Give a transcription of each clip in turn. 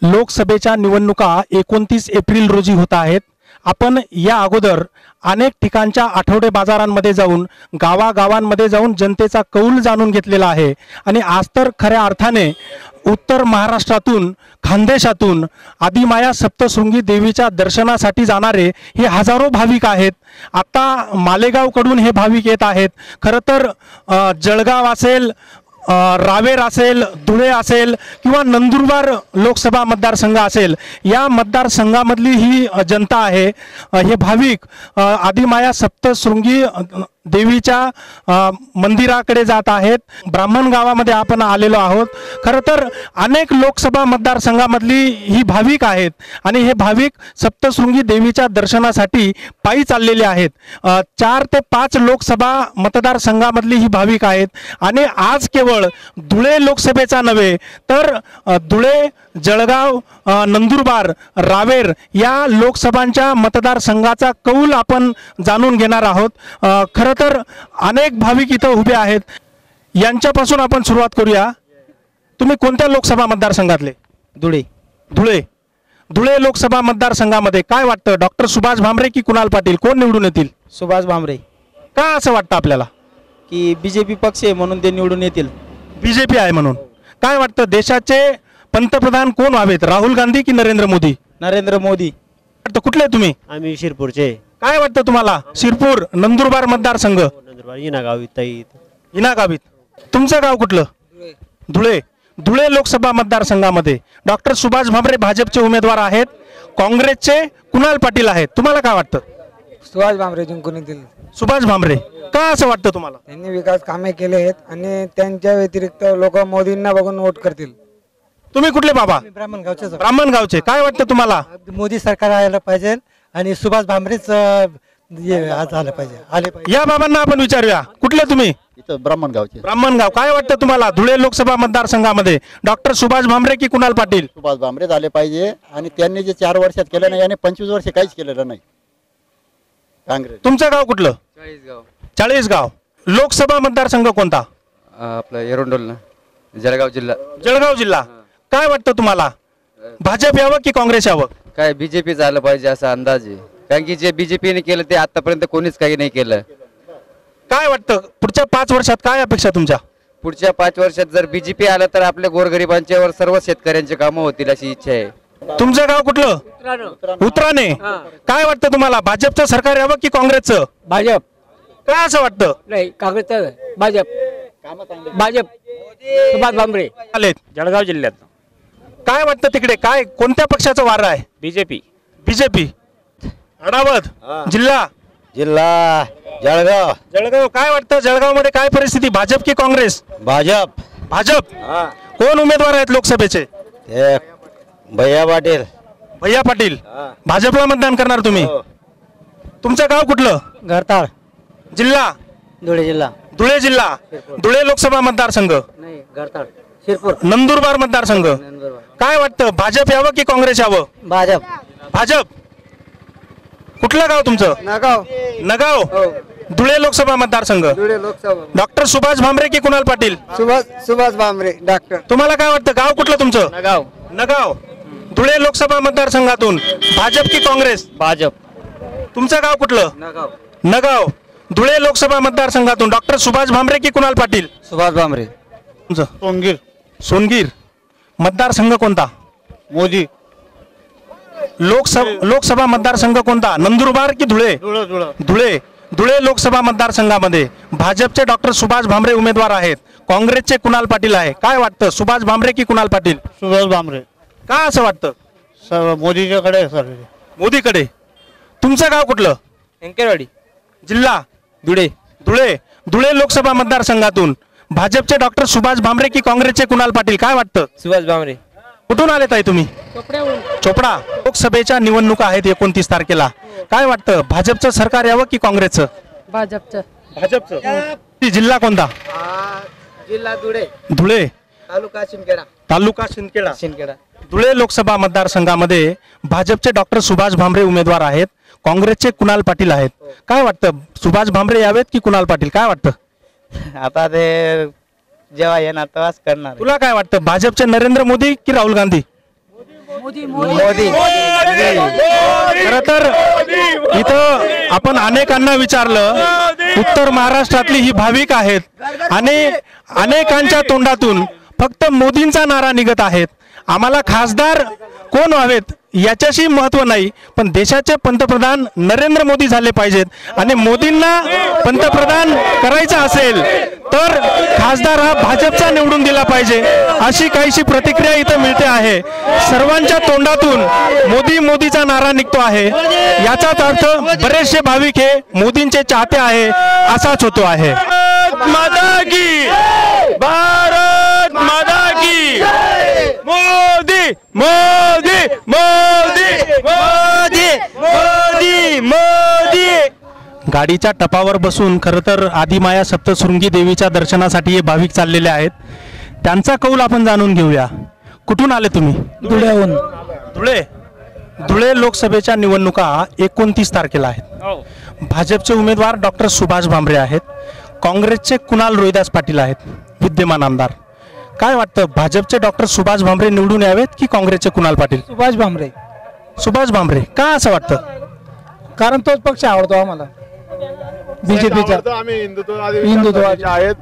लोकसभेच्या निवडणुका 29 एप्रिल रोजी होत आहेत। आपण या अगोदर अनेक ठिकाणच्या आठवडे बाजारांमध्ये जाऊन गावागावांमध्ये जाऊन जनतेचा कौल जाणून घेतलेला आहे आणि आज तर खऱ्या अर्थाने उत्तर महाराष्ट्रातून खानदेशातून आदिमाया सप्तशृंगी देवीच्या दर्शनासाठी जाणारे हे हजारो भाविक आहेत। आता मालेगावकडून हे भाविक येत आहेत। खरं तर जळगाव असेल, रावेर असेल, धुळे असेल किंवा नंदुरबार लोकसभा मतदारसंघ असेल, या मतदारसंघामधली ही जनता आहे। हे भाविक आदिमाया सप्तशृंगी देवीच्या मंदिराकडे जात आहेत। ब्राह्मण गावामध्ये आपण आलेलो आहोत। खरं तर अनेक लोकसभा मतदारसंघामधली ही भाविक आहेत आणि हे भाविक सप्तशृंगी देवीच्या दर्शनासाठी पायी चाललेले आहेत। 4 ते 5 लोकसभा मतदारसंघामधली ही भाविक आहेत आणि आज केवळ धुळे लोकसभेचा नव्हे तर धुळे, जळगाव, नंदुरबार, रावेर या लोकसभांच्या मतदारसंघाचा कौल आपण जाणून घेणार आहोत। खरं तर अनेक भाविक इथं उभे आहेत, यांच्यापासून आपण सुरुवात करूया। तुम्ही कोणत्या लोकसभा मतदारसंघातले? धुळे। धुळे धुळे लोकसभा मतदारसंघामध्ये काय वाटतं, डॉक्टर सुभाष भामरे की कुणाल पाटील, कोण निवडून येतील? सुभाष भामरे। का असं वाटतं आपल्याला? की बीजेपी पक्ष आहे म्हणून ते निवडून येतील। बीजेपी आहे म्हणून काय वाटतं, देशाचे पंतप्रधान कोण व्हावेत, राहुल गांधी की नरेंद्र मोदी? नरेंद्र मोदी। कुठले तुम्ही? आम्ही शिरपूरचे। काय वाटतं तुम्हाला? शिरपूर, नंदुरबार मतदारसंघ, नंदुरबार, इना गावित। तुमचं गाव कुठलं? धुळे। धुळे लोकसभा मतदारसंघामध्ये डॉक्टर सुभाष भामरे भाजपचे उमेदवार आहेत, काँग्रेसचे कुणाल पाटील आहेत। तुम्हाला काय वाटतं? सुभाष भामरे जिंकून येतील। सुभाष भामरे का असं वाटतं तुम्हाला? त्यांनी विकास कामे केले आहेत आणि त्यांच्या व्यतिरिक्त लोक मोदींना बघून वोट करतील। तुम्ही कुठले बाबा? ब्राह्मणगावचे। ब्राह्मणगावचे। काय वाटतं तुम्हाला? मोदी सरकार यायला पाहिजे आणि सुभाष भामरेच आलं पाहिजे। या बाबांना आपण विचारूया, कुठले तुम्ही? इथं ब्राह्मणगावचे। ब्राह्मणगाव। काय वाटतं तुम्हाला धुळे लोकसभा मतदारसंघामध्ये डॉक्टर सुभाष भामरे की कुणाल पाटील? सुभाष भामरे झाले पाहिजे आणि त्यांनी जे 4 वर्षात केलं नाही आणि 25 वर्ष काहीच केलेलं नाही काँग्रेस। तुमचं गाव कुठलं? चाळीसगाव। लोकसभा मतदारसंघ कोणता? आपला एरोंडोल, जळगाव जिल्हा। जळगाव जिल्हा। काय वाटतं तुम्हाला, भाजप यावं की काँग्रेस यावं? काय बीजेपी झालं पाहिजे असा अंदाज आहे, कारण की जे बीजेपीने केलं ते आतापर्यंत कोणीच काही नाही केलं। काय वाटतं पुढच्या 5 वर्षात काय अपेक्षा तुमच्या? पुढच्या 5 वर्षात जर बीजेपी आलं तर आपल्या गोरगरिबांच्यावर सर्व शेतकऱ्यांचे कामं होतील अशी इच्छा आहे। तुमचं गाव कुठलं? उतराणे। काय वाटतं तुम्हाला, भाजपचं सरकार यावं की काँग्रेसचं? भाजप। काय असं वाटतं? नाही, काँग्रेसचं। भाजप। सुभाष भामरे आले जळगाव जिल्ह्यात। काय वाटतं तिकडे, काय कोणत्या पक्षाचं वार आहे? बीजेपी। बीजेपी। अडावत जिल्हा जळगाव। जळगाव। काय वाटतं जळगाव मध्ये काय परिस्थिती, भाजप की काँग्रेस? भाजप। भाजप। कोण उमेदवार आहेत लोकसभेचे? भैया पाटील। भैया पाटील। भाजपला मतदान करणार तुम्ही? तुमचं गाव कुठलं? घरताळ। जिल्हा? धुळे जिल्हा। धुळे जिल्हा। धुळे लोकसभा मतदारसंघ। नाही, घरताळ। शिरपूर। नंदुरबार मतदारसंघ। काय वाटतं, भाजप यावं की काँग्रेस यावं? भाजप। भाजप। कुठलं गाव तुमचं? नगाव। नगाव। धुळे लोकसभा मतदारसंघ। धुळे लोकसभा। डॉक्टर सुभाष भामरे की कुणाल पाटील? सुभाष भामरे डॉक्टर। तुम्हाला काय वाटतं, गाव कुठलं तुमचं? नगाव। नगाव। धुळे लोकसभा मतदारसंघातून भाजप की काँग्रेस? भाजप। तुमचं गाव कुठलं? नगाव। नगाव। धुळे लोकसभा मतदारसंघातून डॉक्टर सुभाष भामरे की कुणाल पाटील? सुभाष भामरे। तुमचं? सोनगीर। सोनगीर। मतदारसंघ कोणता? मोदी। लोकसभा मतदारसंघ कोणता, नंदुरबार की धुळे? धुळे। धुळे लोकसभा मतदारसंघामध्ये भाजपचे डॉक्टर सुभाष भामरे उमेदवार आहेत, काँग्रेसचे कुणाल पाटील आहे। काय वाटतं, सुभाष भामरे की कुणाल पाटील? सुभाष भामरे। का असं वाटतं? मोदीच्याकडे सर। मोदीकडे। तुमचं गाव कुठलं? अंकेवाडी। जिल्हा? धुळे। धुळे। धुळे लोकसभा मतदारसंघातून भाजपचे डॉक्टर सुभाष भामरे की काँग्रेसचे कुणाल पाटील? काय वाटतं? सुभाष भामरे। कुठून आलेत आहे तुम्ही? चोपडा। लोकसभेच्या निवडणुका आहेत 29 तारखेला। काय वाटतं, भाजपचं सरकार यावं की काँग्रेसचं? भाजपचं। भाजपचं। जिल्हा कोणता? जिल्हा धुळे। धुळे। तालुका शिंदखेडा शिंदखेडा. धुळे लोकसभा मतदारसंघामध्ये भाजपचे डॉक्टर सुभाष भामरे उमेदवार आहेत, काँग्रेसचे कुणाल पाटील आहेत. काय वाटतं, सुभाष भामरे यावेत की कुणाल पाटील, काय वाटतं? आता ते जेव्हा येणार तेव्हाच करणार. तुला काय वाटतं, भाजपचे नरेंद्र मोदी की राहुल गांधी? मोदी. खरं तर इथं आपण अनेकांना विचारलं, उत्तर महाराष्ट्रातली ही भाविक आहेत आणि अनेकांच्या तोंडातून फक्त मोदींचा नारा निघत आहेत. आम्हाला खासदार कोण व्हावेत याच्याशी महत्व नाही, पण देशाचे पंतप्रधान नरेंद्र मोदी झाले पाहिजेत आणि मोदींना पंतप्रधान करायचं असेल तर खासदार हा भाजपचा निवडून दिला पाहिजे, अशी काहीशी प्रतिक्रिया इथं मिळते आहे. सर्वांच्या तोंडातून मोदी मोदीचा नारा निघतो आहे, याचाच अर्थ बरेचसे भाविक हे मोदींचे चाहते आहे असाच होतो आहे. माता की, भारत माता की, मोदी मोदी मोदी मोदी मोदी मोदी. गाडीच्या टपावर बसून खरं तर आदिमाया सप्तशृंगी देवीच्या दर्शनासाठी हे भाविक चाललेले आहेत. त्यांचा कौल आपण जाणून घेऊया. कुठून आले तुम्ही? धुळ्याहून. धुळे लोकसभेच्या निवडणुका 29 तारखेला आहेत. भाजपचे उमेदवार डॉक्टर सुभाष भामरे आहेत, काँग्रेसचे कुणाल रोहिदास पाटील आहेत, विद्यमान आमदार. काय वाटतं, भाजपचे डॉक्टर सुभाष भामरे निवडून यावेत की काँग्रेसचे कुणाल पाटील? सुभाष भामरे. सुभाष भामरे का असं वाटतं? कारण तोच पक्ष आवडतो आम्हाला, बीजेपीचा. आम्ही हिंदुत्ववादी आहेत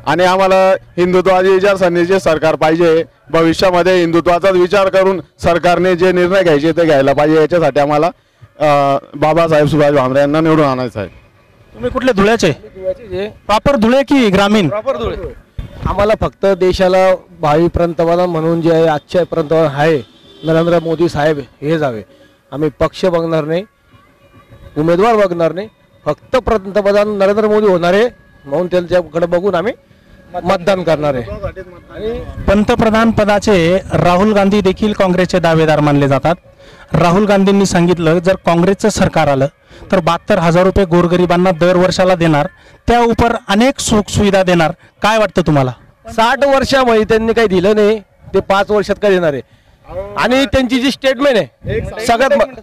आणि आम्हाला हिंदुत्ववादी विचारसरणीचे सरकार पाहिजे. भविष्यामध्ये हिंदुत्वाचाच विचार करून सरकारने जे निर्णय घ्यायचे ते घ्यायला पाहिजे. याच्यासाठी आम्हाला बाबासाहेब सुभाष भामरे यांना निवडून आणायचं आहे. तुम्ही कुठले? धुळ्याचे? प्रॉपर धुळे की ग्रामीण? आम्हाला फक्त देशाला भावी पंतप्रधान म्हणून जे आजच्या पंतप्रधान आहे नरेंद्र मोदी साहेब हे जावे. आम्ही पक्ष बघणार नाही, उमेदवार बघणार नाही, फक्त पंतप्रधान नरेंद्र मोदी होणार आहे म्हणून त्यांच्याकडे बघून आम्ही मतदान करणार आहे. पंतप्रधान पदाचे राहुल गांधी देखील काँग्रेसचे दावेदार मानले जातात. राहुल गांधींनी सांगितलं जर काँग्रेसचं सरकार आलं तर 72,000 रुपये गोरगरिबांना दर वर्षाला देणार, त्या उपर अनेक सुख सुविधा देणार. काय वाटतं तुम्हाला? 60 वर्षामध्ये त्यांनी काही दिलं नाही, ते 5 वर्षात काय देणार आहे? आणि त्यांची जी स्टेटमेंट आहे सगळ्यात,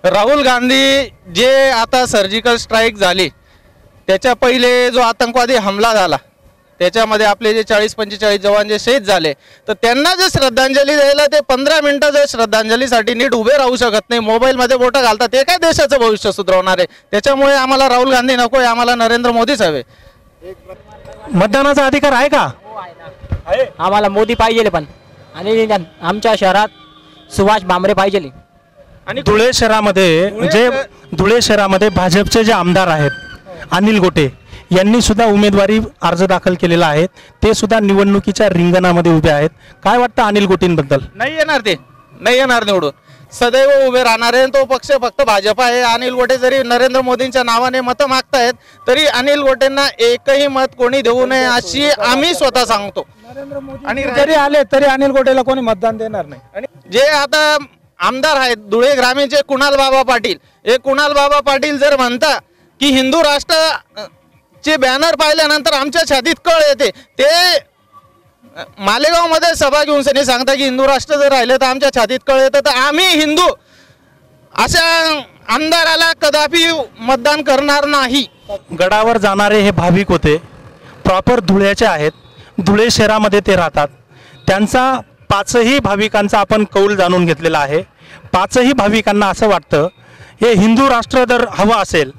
राहुल गांधी जे आता सर्जिकल स्ट्राईक झाली त्याच्या पहिले जो आतंकवादी हमला झाला त्याच्यामध्ये आपले जे 40-45 जवान जे शहीद झाले, तर त्यांना जे श्रद्धांजली द्यायला ते 15 मिनिटं जर श्रद्धांजलीसाठी नीट उभे राहू शकत नाही, मोबाईलमध्ये बोटं घालतात, ते काय देशाचं भविष्य सुधारणार आहे? त्याच्यामुळे आम्हाला राहुल गांधी नको आहे, आम्हाला नरेंद्र मोदीच हवे. मतदानाचा अधिकार आहे का? आम्हाला मोदी पाहिजे पण, आणि आमच्या शहरात सुभाष भामरे पाहिजे. आणि धुळे शहरामध्ये भाजपचे जे आमदार आहेत अनिल गोटे यांनी सुद्धा उमेदवारी अर्ज दाखल केलेला आहे. ते सुद्धा निवडणुकीच्या रिंगणामध्ये उभे आहेत. काय वाटतं अनिल गोटेंबद्दल? नाही येणार, ते नाही येणार निवडून, सदैव उभे राहणार आहे. तो पक्ष फक्त भाजप आहे. अनिल गोटे जरी नरेंद्र मोदींच्या नावाने मतं मागतायत तरी अनिल गोटेंना एकही मत कोणी देऊ नये अशी आम्ही स्वतः सांगतो. आणि जरी आले तरी अनिल गोटेला कोणी मतदान देणार नाही. आणि जे आता आमदार आहेत धुळे ग्रामीणचे कुणाल बाबा पाटील, हे कुणाल बाबा पाटील जर म्हणता की हिंदू राष्ट्र चे बॅनर पाहिल्यानंतर आमच्या छातीत कळ येते, ते मालेगाव मध्ये सभा घेऊन सनी सांगता की हिंदू राष्ट्र जर राहिले तर आमच्या छातीत कळ येतं, तर आम्ही हिंदू अशा आमदाराला कदापि मतदान करणार नाही. गडावर जाणारे हे भाविक होते, प्रॉपर धुळ्याचे आहेत, धुळे शहरामध्ये ते राहतात. त्यांचा 5ही भाविकांचा आपण कौल जाणून घेतलेला आहे. 5ही भाविकांना असं वाटतं हे हिंदू राष्ट्र जर हवं असेल,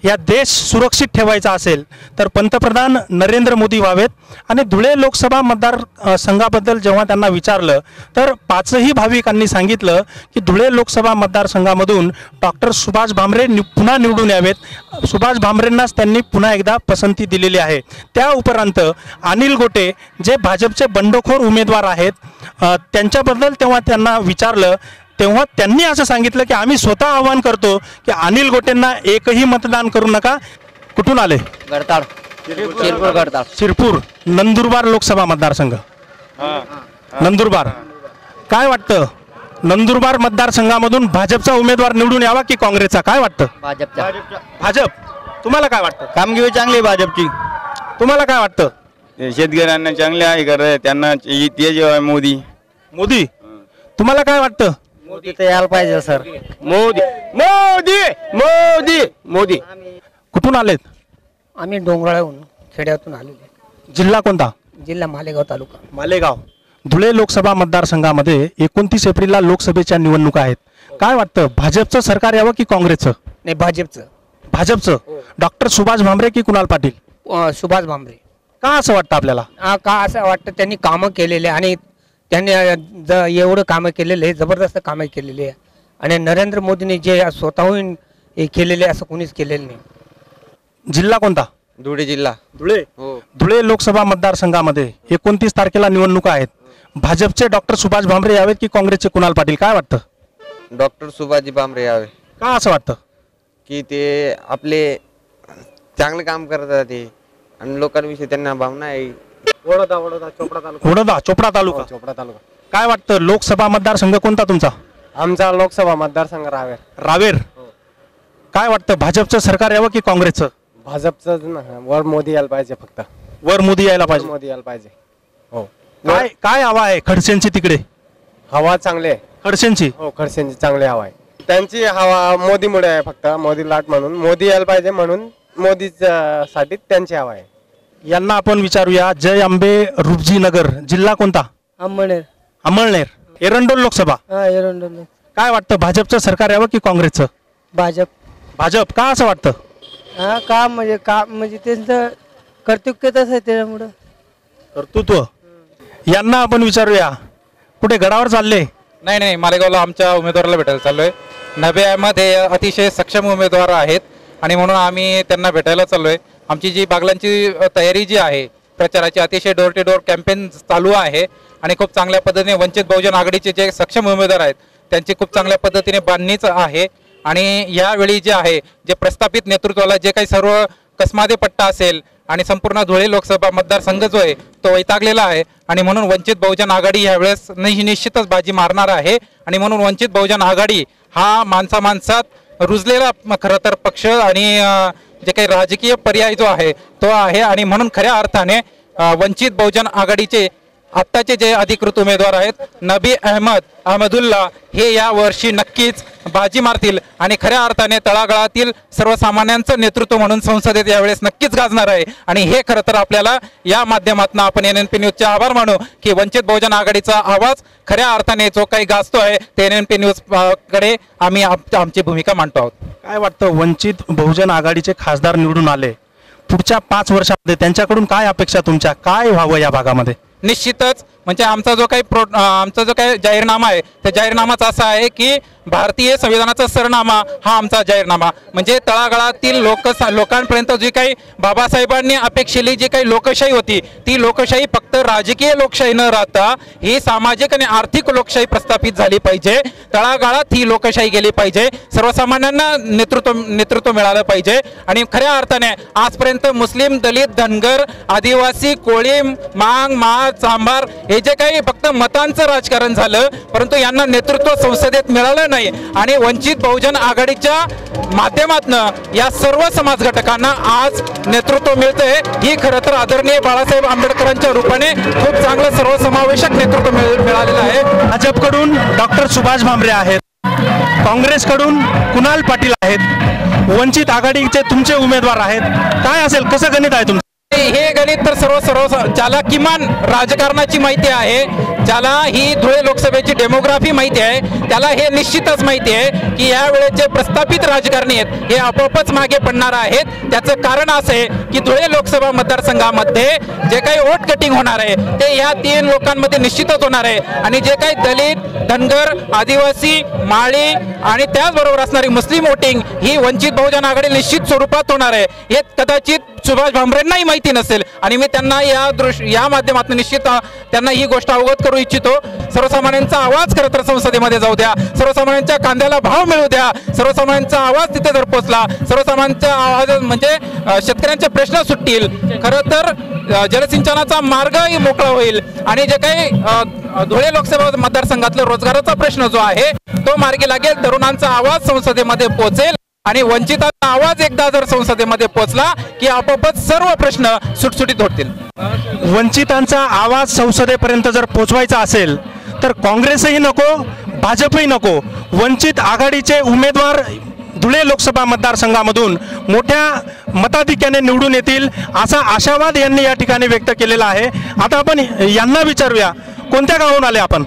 या देश सुरक्षित ठेवायचा असेल तर पंतप्रधान नरेंद्र मोदी व्हावेत. आणि धुळे लोकसभा मतदार संघाबद्दल जेव्हा त्यांना विचारलं तर 5ही भाविकांनी सांगितलं की धुळे लोकसभा मतदारसंघामधून डॉक्टर सुभाष भामरे पुन्हा निवडून यावेत. सुभाष भामरेंनाच त्यांनी पुन्हा एकदा पसंती दिलेली आहे. त्या उपरांत अनिल गोटे जे भाजपचे बंडखोर उमेदवार आहेत त्यांच्याबद्दल तेव्हा त्यांना विचारलं तेव्हा त्यांनी असं सांगितलं की आम्ही स्वतः आवाहन करतो की अनिल गोटेंना एकही मतदान करू नका. कुठून आले? गडताळ, शिरपूर गडताळ. शिरपूर, नंदुरबार लोकसभा मतदारसंघ. नंदुरबार, काय वाटतं नंदुरबार मतदारसंघामधून भाजपचा उमेदवार निवडून यावा की काँग्रेसचा? काय वाटतं? भाजपचा. भाजप. तुम्हाला काय वाटतं? कामगिरी चांगली भाजपची. तुम्हाला काय वाटतं? शेतकऱ्यांना चांगले आहे करत त्यांना ते जेव्हा मोदी मोदी तुम्हाला काय वाटतं? मोदी तर यायला पाहिजे सर. मोदी मोदी मोदी मोदी. कुठून आलेत? आम्ही डोंगराळहून खेड्यातून आलेले. जिल्हा कोणता? जिल्हा मालेगाव तालुका. मालेगाव. धुळे लोकसभा मतदारसंघामध्ये 29 एप्रिलला लोकसभेच्या निवडणुका आहेत. काय वाटतं, भाजपचं सरकार यावं की काँग्रेसचं? नाही, भाजपचं. भाजपचं. डॉक्टर सुभाष भामरे की कुणाल पाटील? सुभाष भामरे. का असं वाटतं आपल्याला? का असं वाटतं, त्यांनी कामं केलेले आणि त्यांनी एवढं कामं केलेले, जबरदस्त कामं केलेली आहे. आणि नरेंद्र मोदींनी जे स्वतःहून हे केलेले असं कोणीच केलेलं नाही. जिल्हा कोणता? धुळे जिल्हा. धुळे. धुळे लोकसभा मतदारसंघामध्ये 29 तारखेला निवडणुका आहेत. भाजपचे डॉक्टर सुभाष भामरे यावेत की काँग्रेसचे कुणाल पाटील? काय वाटतं? डॉक्टर सुभाषजी भामरे यावे. का असं वाटतं? की ते आपले चांगले काम करतात ते आणि लोकांविषयी त्यांना भावना आहे. वडोदा चोपडा तालुका. काय वाटतं, लोकसभा मतदारसंघ कोणता तुमचा? आमचा लोकसभा मतदारसंघ रावेर. काय वाटतं, भाजपचं सरकार यावं की काँग्रेसचं? भाजपचं वर मोदी यायला पाहिजे. फक्त वर मोदी यायला पाहिजे. मोदी यायला पाहिजे. हो. काय काय हवा आहे खडसेंची तिकडे? हवा चांगली आहे खडसेंची. हो, खडसेंची चांगली हवा आहे. त्यांची हवा मोदीमुळे आहे. फक्त मोदी लाट म्हणून मोदी यायला पाहिजे म्हणून मोदीच साठी त्यांची हवा आहे. यांना आपण विचारूया. जय अंबे रुपजी नगर. जिल्हा कोणता? अमळनेर. एरंडोल लोकसभा. काय वाटतं, भाजपचं सरकार यावं की काँग्रेसचं? भाजप. भाजप. का असं वाटतं? का म्हणजे त्यांचं कर्तृत्व तसं आहे, त्याच्यामुळं. कर्तृत्व. यांना आपण विचारूया. कुठे गडावर चालले? नाही, मालेगावला आमच्या उमेदवाराला भेटायला चाललोय. नबी अहमद हे अतिशय सक्षम उमेदवार आहेत आणि म्हणून आम्ही त्यांना भेटायला चाललोय. आमची जी बागलांची तयारी जी आहे प्रचाराची, अतिशय डोर टू डोर कॅम्पेन चालू आहे आणि खूप चांगल्या पद्धतीने वंचित बहुजन आघाडीचे जे सक्षम उमेदवार आहेत त्यांची खूप चांगल्या पद्धतीने बांधणीच आहे. आणि यावेळी जे आहे, जे प्रस्थापित नेतृत्वाला जे काही सर्व कसमादे पट्टा असेल आणि संपूर्ण धुळे लोकसभा मतदारसंघ जो आहे तो वैतागलेला आहे आणि म्हणून वंचित बहुजन आघाडी यावेळेस निश्चितच बाजी मारणार आहे. आणि म्हणून वंचित बहुजन आघाडी हा माणसात रुजलेला खरं तर पक्ष आणि जे काही राजकीय पर्याय जो आहे तो आहे. आणि म्हणून खऱ्या अर्थाने वंचित बहुजन आघाडीचे आत्ताचे जे अधिकृत उमेदवार आहेत नबी अहमदुल्ला हे या वर्षी नक्कीच बाजी मारतील आणि खऱ्या अर्थाने तळागाळातील सर्वसामान्यांचं नेतृत्व म्हणून संसदेत यावेळेस नक्कीच गाजणार आहे. आणि हे खरं तर आपल्याला या माध्यमातून आपण NNP न्यूजचे आभार मानू की वंचित बहुजन आघाडीचा आवाज खऱ्या अर्थाने जो काही गाजतो आहे ते NNP न्यूज कडे आम्ही आमची भूमिका मांडतो आहोत. काय वाटतं, वंचित बहुजन आघाडीचे खासदार निवडून आले, पुढच्या 5 वर्षामध्ये त्यांच्याकडून काय अपेक्षा तुमच्या? काय व्हावं या भागामध्ये? निश्चितच म्हणजे आमचा जो काही जाहीरनामा आहे त्या जाहीरनामाच असा आहे की भारतीय संविधानाचा सरनामा हा आमचा जाहीरनामा. म्हणजे तळागाळातील लोकांपर्यंत जी काही बाबासाहेबांनी अपेक्षिली जी काही लोकशाही होती ती लोकशाही फक्त राजकीय लोकशाही न राहता ही सामाजिक आणि आर्थिक लोकशाही प्रस्थापित झाली पाहिजे. तळागाळात ही लोकशाही गेली पाहिजे. सर्वसामान्यांना नेतृत्व मिळालं पाहिजे. आणि खऱ्या अर्थाने आजपर्यंत मुस्लिम, दलित, धनगर, आदिवासी, कोळी, मांग, महार, सांबार हे जे काही फक्त मतांचं राजकारण झालं परंतु यांना नेतृत्व संसदेत मिळालं नाही. आणि वंचित बहुजन आघाडीच्या माध्यमातून या सर्व समाज घटकांना आज नेतृत्व मिळतंय. ही खरं तर आदरणीय बाळासाहेब आंबेडकरांच्या रूपाने खूप चांगलं सर्वसमावेशक नेतृत्व मिळालेलं आहे. भाजपकडून डॉक्टर सुभाष भामरे आहेत, काँग्रेसकडून कुणाल पाटील आहेत, वंचित आघाडीचे तुमचे उमेदवार आहेत. काय असेल, कसं गणित आहे तुमचं? हे गणित तर सर्व ज्याला किमान राजकारणाची माहिती आहे, ज्याला ही धुळे लोकसभेची डेमोग्राफी माहिती आहे त्याला हे निश्चितच माहिती आहे की यावेळेस जे प्रस्थापित राजकारणी आहेत हे आपोआपच मागे पडणार आहेत. त्याचं कारण असं आहे की धुळे लोकसभा मतदारसंघामध्ये जे काही वोट कटिंग होणार आहे ते या 3 लोकांमध्ये निश्चितच होणार आहे. आणि जे काही दलित, धनगर, आदिवासी, माळी आणि त्याचबरोबर असणारी मुस्लिम वोटिंग ही वंचित बहुजन आघाडी निश्चित स्वरूपात होणार आहे. हे कदाचित सुभाष भामरेंनाही माहिती नसेल आणि मी त्यांना या माध्यमातून निश्चित त्यांना ही गोष्ट अवगत करू इच्छितो. सर्वसामान्यांचा आवाज खरं तर संसदेमध्ये जाऊ द्या, सर्वसामान्यांच्या कांद्याला भाव मिळू द्या, सर्वसामान्यांचा आवाज तिथे जर पोहोचला, सर्वसामान्यांचा आवाज म्हणजे शेतकऱ्यांचे प्रश्न सुटतील, खरं तर जलसिंचनाचा मार्गही मोकळा होईल आणि जे काही धुळे लोकसभा मतदारसंघातला रोजगाराचा प्रश्न जो आहे तो मार्गी लागेल, तरुणांचा आवाज संसदेमध्ये पोहोचेल आणि वंचिताचा आवाज एकदा जर संसदेमध्ये पोहोचला की आपोआपच सर्व प्रश्न सुटसुटीत होतील. वंचितांचा आवाज संसदेपर्यंत जर पोचवायचा असेल तर काँग्रेसही नको, भाजपही नको, वंचित आघाडीचे उमेदवार धुळे लोकसभा मतदारसंघामधून मोठ्या मताधिक्याने निवडून येतील असा आशावाद यांनी या ठिकाणी व्यक्त केलेला आहे. आता आपण यांना विचारूया, कोणत्या गावाहून आले आपण?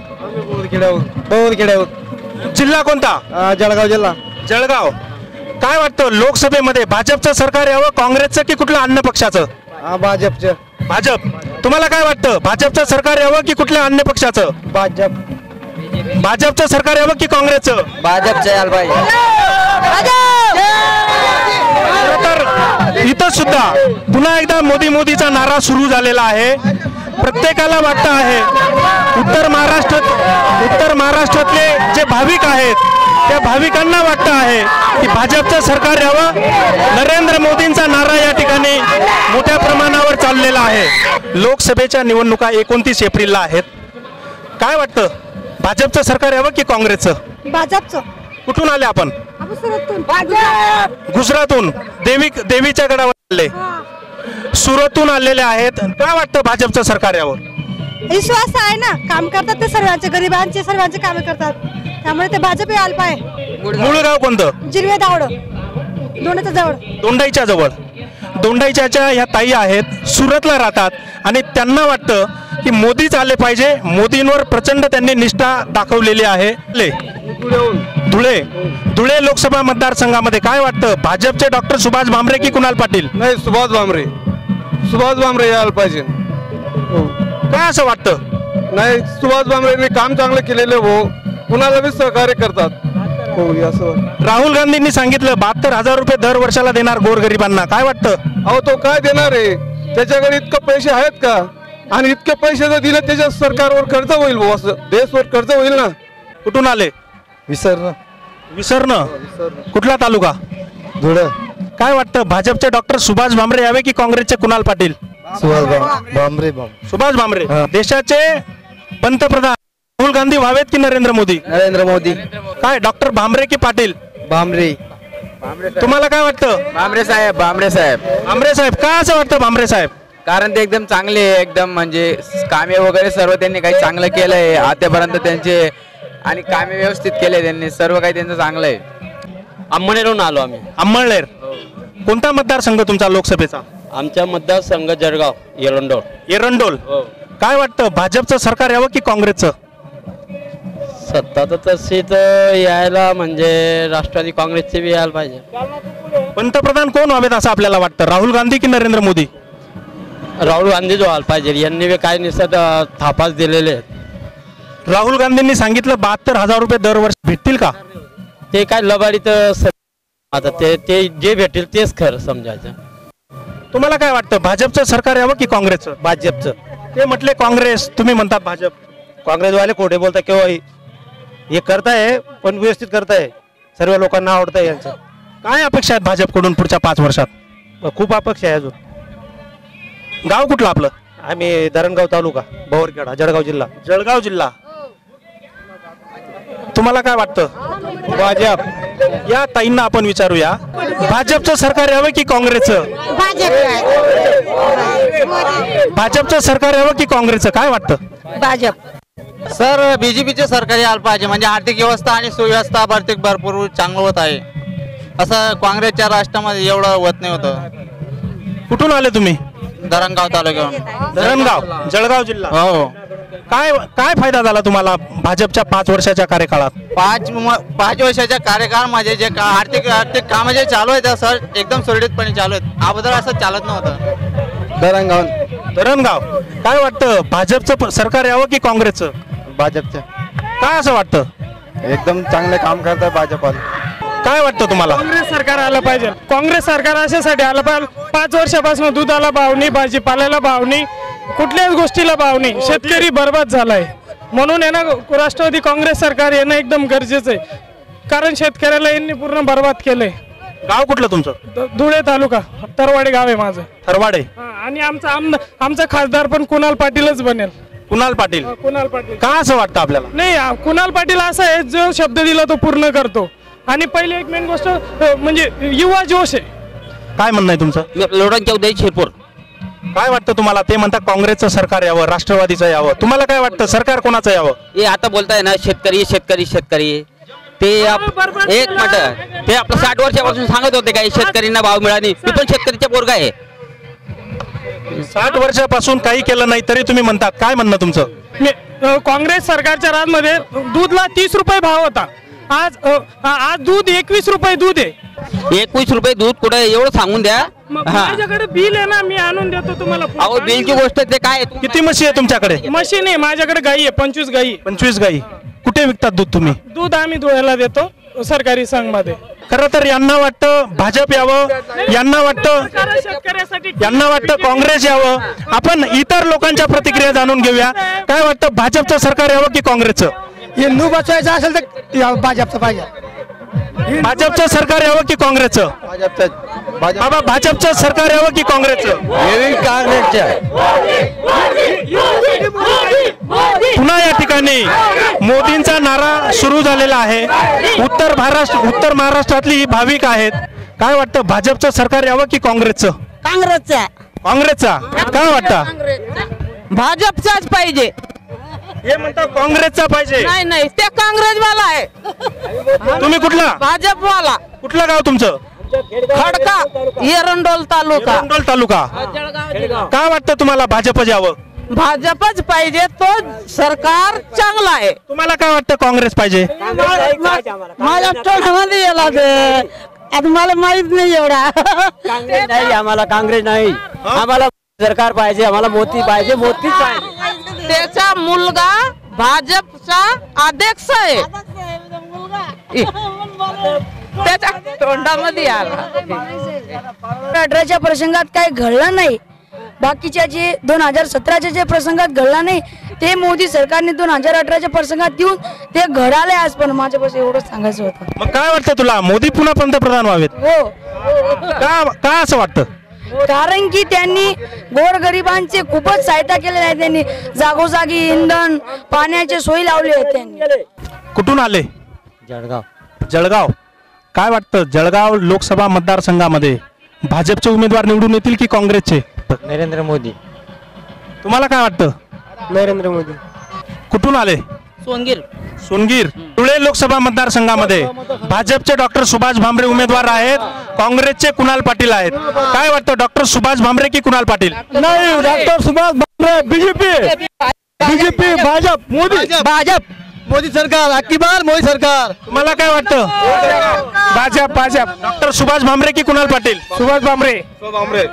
जिल्हा कोणता? जळगाव जिल्हा. जळगाव. काय वाटतं लोकसभेमध्ये भाजपचं सरकार यावं, काँग्रेसचं की कुठलं अन्य पक्षाचं? भाजपचं. भाजप. तुम्हाला काय वाटतं, भाजपचं सरकार यावं की कुठल्या अन्य पक्षाचं? भाजप. भाजपचं सरकार यावं की काँग्रेसचं? भाजपचं यायला पाहिजे. तर इथं सुद्धा पुन्हा एकदा मोदीचा नारा सुरू झालेला आहे. प्रत्येकाला वाटतं आहे, उत्तर महाराष्ट्रातले जे भाविक आहेत त्या भाविकांना वाटतं आहे की भाजपचं सरकार यावं. नरेंद्र मोदींचा नारा या ठिकाणी मोठ्या प्रमाणावर चाललेला आहे. लोकसभेच्या निवडणुका 29 एप्रिलला आहेत. काय वाटतं, भाजपचं सरकार यावं की काँग्रेसचं? भाजपचं. कुठून आले आपण? गुजरातून. देवीच्या गडावर आले, सुरतहून आलेले आहेत. काय वाटतं, भाजपचं सरकार यावं? विश्वास आहे ना, काम करतात ते सर्वांचे, गरिबांचे सर्वांचे कामे करतात, त्यामुळे ते भाजप यायला पाहिजे. मूळ गाव कोणतं? जिरवे दावड, दोंडाईच्या जवळ. दोंडाईच्या ह्या ताई आहेत, सुरतला राहतात आणि त्यांना वाटतं की मोदीच आले पाहिजे. मोदींवर प्रचंड त्यांनी निष्ठा दाखवलेली आहे. धुळे लोकसभा मतदारसंघामध्ये काय वाटतं, भाजपचे डॉक्टर सुभाष भामरे की कुणाल पाटील? नाही, सुभाष भामरे यायला पाहिजे. काय असं वाटतं? नाही, सुभाष भामरेंनी काम चांगलं केलेले हो, कुणाला बी सहकार्य करतात. राहुल गांधींनी सांगितलं 72,000 रुपये दर वर्षाला देणार गोरगरिबांना. काय वाटतं? अहो, तो काय देणार आहे? त्याच्याकडे इतके पैसे आहेत का? आणि इतके पैसे जर दिले त्याच्या सरकारवर कर्ज होईल भाऊ, असं देशवर कर्ज होईल ना. कुठून आले? विसरणं. कुठला तालुका? धुळे. काय वाटतं, भाजपचे डॉक्टर सुभाष भामरे यावे की काँग्रेसचे कुणाल पाटील? सुभाष भामरे. देशाचे पंतप्रधान राहुल गांधी व्हावेत की नरेंद्र मोदी? नरेंद्र मोदी. काय डॉक्टर भामरे की पाटील? भामरे. तुम्हाला काय वाटतं? भामरे साहेब. भामरे साहेब. का असं वाटतं भामरे साहेब? कारण ते एकदम चांगले, एकदम म्हणजे कामे वगैरे सर्व त्यांनी काही चांगलं केलंय आतापर्यंत त्यांचे, आणि कामे व्यवस्थित केले त्यांनी, सर्व काही त्यांचं चांगलं आहे. अंमळनेरहून आलो आम्ही. अंमळनेर. कोणता मतदारसंघ तुमचा लोकसभेचा? आमचा मतदारसंघ जळगाव, एरंडोल. काय वाटतं, भाजपचं सरकार यावं की काँग्रेसचं? सत्ता तर तशी तर यायला म्हणजे राष्ट्रवादी काँग्रेसचे बी यायला पाहिजे. पंतप्रधान कोण व्हावेत असं आपल्याला वाटतं, राहुल गांधी की नरेंद्र मोदी? राहुल गांधी जो व्हायला पाहिजे. यांनी बी काय निसत थापास दिलेले आहेत. राहुल गांधींनी सांगितलं 72,000 रुपये दरवर्षी भेटतील का? ते काय लबाडीत, आता ते जे भेटेल तेच खरं समजायचं. तुम्हाला काय वाटतं, भाजपचं सरकार यावं की काँग्रेसचं? भाजपचं. ते म्हटले काँग्रेस, तुम्ही म्हणतात भाजप. काँग्रेसवाले खोटे बोलता केव्हा हे करताय, पण व्यवस्थित करताय, सर्व लोकांना आवडतंय यांचं. काय अपेक्षा आहेत भाजपकडून पुढच्या 5 वर्षात? खूप अपेक्षा आहे अजून. गाव कुठलं आपलं? आम्ही धरणगाव तालुका, भवरखेडा, जळगाव जिल्हा. तुम्हाला काय वाटतं? भाजप. या ताईंना आपण विचारूया, भाजपचं सरकार यावं की काँग्रेसचं? भाजपचं सरकार यावं की काँग्रेसचं? काय वाटतं? भाजप. सर, बीजेपीचे सरकार यायला पाहिजे, म्हणजे आर्थिक व्यवस्था आणि सुव्यवस्था भरपूर चांगलं होत आहे. असं काँग्रेसच्या राष्ट्रामध्ये एवढं होत नाही होतं. कुठून आले तुम्ही? धरणगाव तालुक्यावर. धरणगाव, जळगाव जिल्हा. हो. काय फायदा झाला तुम्हाला भाजपच्या 5 वर्षाच्या कार्यकाळात? 5 वर्षाच्या कार्यकाळामध्ये जे आर्थिक कामं जे चालू आहेत सर, एकदम सुरळीतपणे चालू आहेत. अगोदर असं चालत नव्हतं. धरणगाव. काय वाटतं, भाजपचं सरकार यावं की काँग्रेसचं? भाजपचं. काय असं वाटतं? एकदम चांगले काम करतात भाजपाला. काय वाटतं तुम्हाला? काँग्रेस सरकार आलं पाहिजे. काँग्रेस सरकार अशासाठी आलं पाहिजे, 5 वर्षापासून दुधाला भाव नाही, भाजीपाल्याला भाव नाही, कुठल्याच गोष्टीला भाव नाही, शेतकरी बरबाद झालाय. म्हणून आहे ना, राष्ट्रवादी काँग्रेस सरकार येणं एकदम गरजेचं आहे, कारण शेतकऱ्याला यांनी पूर्ण बरबाद केलंय. गाव कुठलं तुमचं? धुळे तालुका, तरवाडे गाव आहे माझं. तरवाडे. आणि आमचा खासदार पण कुणाल पाटीलच बनेल. कुणाल पाटील. कुणाल पाटील. का असं वाटतं आपल्याला? नाही, कुणाल पाटील असा आहे, जो शब्द दिला तो पूर्ण करतो. आणि पहिली एक मेन गोष्ट म्हणजे युवा जोश आहे. काय म्हणणं आहे तुमचं? लोणांच्या उदय शिरपूर. काय वाटतं तुम्हाला? ते म्हणतात काँग्रेसचं सरकार यावं, राष्ट्रवादीचं यावं. तुम्हाला काय वाटतं सरकार कोणाचं यावं? हे आता बोलताय ना शेतकरी शेतकरी शेतकरी, ते एक मिनिट, ते आपलं 60 वर्षापासून सांगत होते काही शेतकऱ्यांना भाव मिळाला नाही. मी पण शेतकरीचा पोरगा आहे. 60 वर्षापासून काही केलं नाही तरी तुम्ही म्हणतात. काय म्हणणं तुमचं? काँग्रेस सरकारच्या राजमध्ये दूधला 30 रुपये भाव होता. आज दूध 21 रुपये दूध आहे. 21 रुपये दूध कुठे एवढं सांगून द्या. माझ्याकडे बिल आहे ना, मी आणून देतो तुम्हाला. अहो बिलची गोष्ट ते काय? किती म्हशी आहे तुमच्याकडे? म्हशी नाही, माझ्याकडे गाई आहे. 25 गाई. 25 गाई. कुठे विकतात दूध तुम्ही? दूध आम्ही धुळ्याला देतो सरकारी संघ. खरं तर यांना वाटतं भाजप यावं, यांना वाटतं काँग्रेस यावं. आपण इतर लोकांच्या प्रतिक्रिया जाणून घेऊया. काय वाटतं, भाजपचं सरकार यावं की काँग्रेसचं? हिंदू बचवायचं असेल तर भाजपचं पाहिजे. भाजपचं सरकार यावं की काँग्रेसचं? बाबा, भाजपचं सरकार यावं की काँग्रेसचं? पुन्हा या ठिकाणी मोदींचा नारा सुरू झालेला आहे. उत्तर महाराष्ट्रातली ही भाविक आहेत. काय वाटतं, भाजपचं सरकार यावं की काँग्रेसचं? काँग्रेसचा. काय वाटतं? भाजपचाच पाहिजे. हे म्हणतात काँग्रेसचा पाहिजे. नाही, ते काँग्रेसवाला आहे. तुम्ही कुठला? भाजपवाला. कुठलं गाव तुमचं? खडका, एरंडोल तालुका. काय वाटतं तुम्हाला, भाजप यावं? भाजपच पाहिजे, तो सरकार चांगला आहे. तुम्हाला काय वाटतं, काँग्रेस पाहिजे? माझ्या तोंडामध्ये गेला ते, आता मला माहित नाही एवढा. काँग्रेस नाही आम्हाला, काँग्रेस नाही आम्हाला. सरकार पाहिजे आम्हाला, मोदी पाहिजे, मोदीच पाहिजे. त्याचा मुलगा भाजपचा अध्यक्ष आहे. त्याच्या तोंडामध्ये आला. 18च्या प्रसंगात काही घडलं नाही. बाकीच्या जे 2017च्या जे प्रसंगात घडला नाही ते मोदी सरकारने 2018च्या प्रसंगात देऊन ते घडाले आज. पण माझ्यापासून एवढंच सांगायचं होतं. मग काय वाटतं तुला, मोदी पुन्हा पंतप्रधान व्हावेत? हो. का असं वाटतं? कारण की त्यांनी गोरगरिबांची खूपच सहायता केलेली आहे. त्यांनी जागोजागी इंधन पाण्याचे सोयी लावले आहेत त्यांनी. कुठून आले? जळगाव. काय वाटतं, जळगाव लोकसभा मतदारसंघामध्ये भाजपचे उमेदवार निवडून येतील की काँग्रेसचे? नरेंद्र मोदी. तुम्हाला काय वाटतं? नरेंद्र मोदी. कुठून आले? सोनगीर. धुळे लोकसभा मतदारसंघामध्ये भाजपचे डॉक्टर सुभाष भामरे उमेदवार आहेत, काँग्रेसचे कुणाल पाटील आहेत. काय वाटतं, डॉक्टर सुभाष भामरे की कुणाल पाटील? नाही, डॉक्टर सुभाष भामरे. बीजेपी भाजप. मोदी सरकार. अक्की बार मोदी सरकार. तुम्हाला काय वाटतं? भाजप. डॉक्टर सुभाष भामरे की कुणाल पाटील? सुभाष भामरे.